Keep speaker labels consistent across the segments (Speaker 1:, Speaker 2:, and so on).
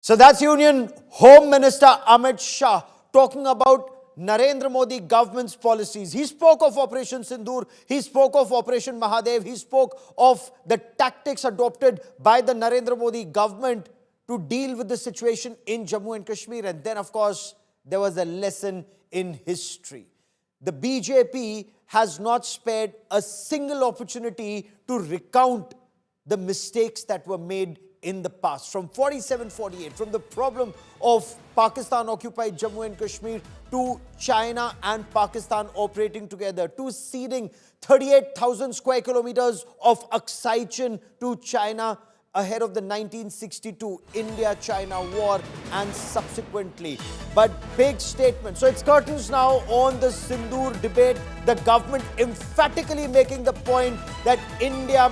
Speaker 1: So that's Union Home Minister Amit Shah talking about Narendra Modi government's policies. He spoke of Operation Sindoor, he spoke of Operation Mahadev, he spoke of the tactics adopted by the Narendra Modi government to deal with the situation in Jammu and Kashmir. And then, of course, there was a lesson in history. The BJP has not spared a single opportunity to recount the mistakes that were made in the past. From 47-48, from the problem of Pakistan-occupied Jammu and Kashmir to China and Pakistan operating together, to ceding 38,000 square kilometers of Aksai Chin to China ahead of the 1962 India-China war and subsequently. But big statement. So it's curtains now on the Sindoor debate. The government emphatically making the point that India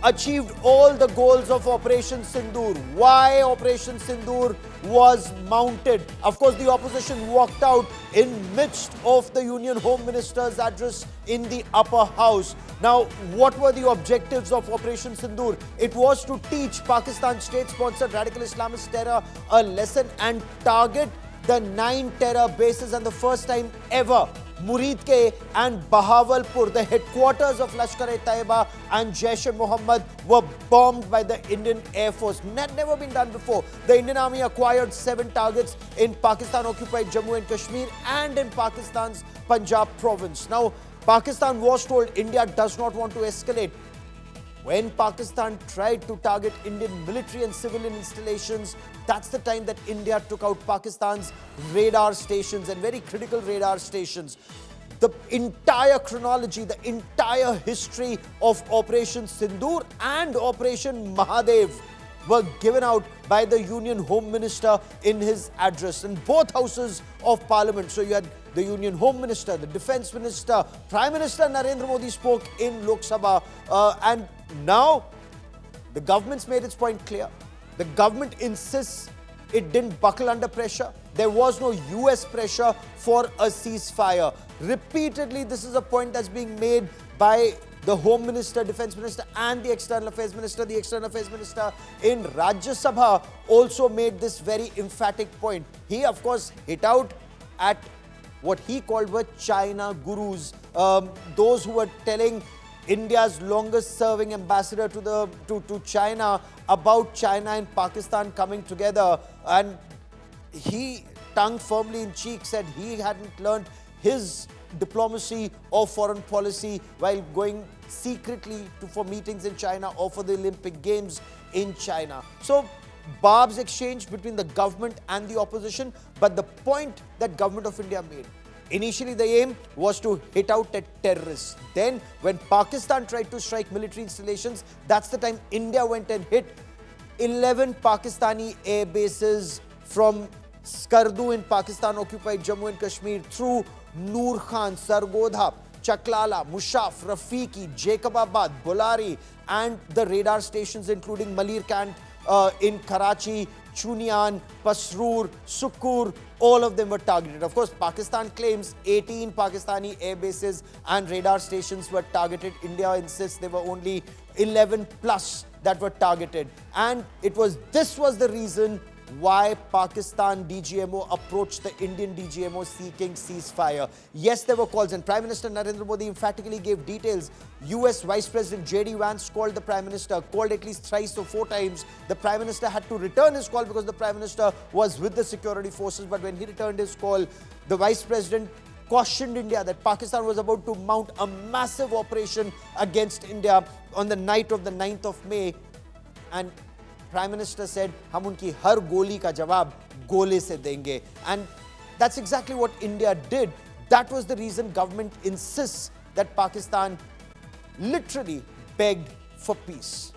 Speaker 1: achieved all the goals of Operation Sindoor. Why Operation Sindoor was mounted? Of course, the opposition walked out in midst of the Union Home Minister's address in the upper house. Now, what were the objectives of Operation Sindoor? It was to teach Pakistan state-sponsored radical Islamist terror a lesson and target the 9 terror bases, and the first time ever Muridke and Bahawalpur, the headquarters of Lashkar-e-Taiba and Jaish-e-Mohammad, were bombed by the Indian Air Force. That never been done before. The Indian Army acquired 7 targets in Pakistan-occupied Jammu and Kashmir and in Pakistan's Punjab province. Now, Pakistan was told India does not want to escalate. When Pakistan tried to target Indian military and civilian installations, that's the time that India took out Pakistan's radar stations, and very critical radar stations. The entire chronology, the entire history of Operation Sindoor and Operation Mahadev were given out by the Union Home Minister in his address in both houses of Parliament. So you had the Union Home Minister, the Defence Minister, Prime Minister Narendra Modi spoke in Lok Sabha, and now the government's made its point clear. The government insists it didn't buckle under pressure. There was no US pressure for a ceasefire. Repeatedly, this is a point that's being made by the Home Minister, Defence Minister and the External Affairs Minister. The External Affairs Minister in Rajya Sabha also made this very emphatic point. He, of course, hit out at what he called were China gurus, those who were telling India's longest serving ambassador to China about China and Pakistan coming together, and he, tongue firmly in cheek, said he hadn't learnt his diplomacy or foreign policy while going secretly for meetings in China or for the Olympic Games in China. So barbs exchanged between the government and the opposition, but the point that government of India made, initially the aim was to hit out at terrorists. Then when Pakistan tried to strike military installations, that's the time India went and hit 11 Pakistani air bases from Skardu in Pakistan-occupied Jammu and Kashmir through Noor Khan, Sargodha, Chaklala, Mushaf, Rafiki, Jacobabad, Bolari, and the radar stations including Malir Camp in Karachi, Chunian, Pasroor, Sukkur, all of them were targeted. Of course, Pakistan claims 18 Pakistani air bases and radar stations were targeted. India insists there were only 11 plus that were targeted. And this was the reason why Pakistan DGMO approached the Indian DGMO seeking ceasefire. Yes, there were calls, and Prime Minister Narendra Modi emphatically gave details. US Vice President J.D. Vance called the Prime Minister, called at least thrice or 4 times. The Prime Minister had to return his call because the Prime Minister was with the security forces. But when he returned his call, the Vice President cautioned India that Pakistan was about to mount a massive operation against India on the night of the 9th of May. And Prime Minister said, "Hum unki har goli ka jawab gole se denge." And that's exactly what India did. That was the reason government insists that Pakistan literally begged for peace.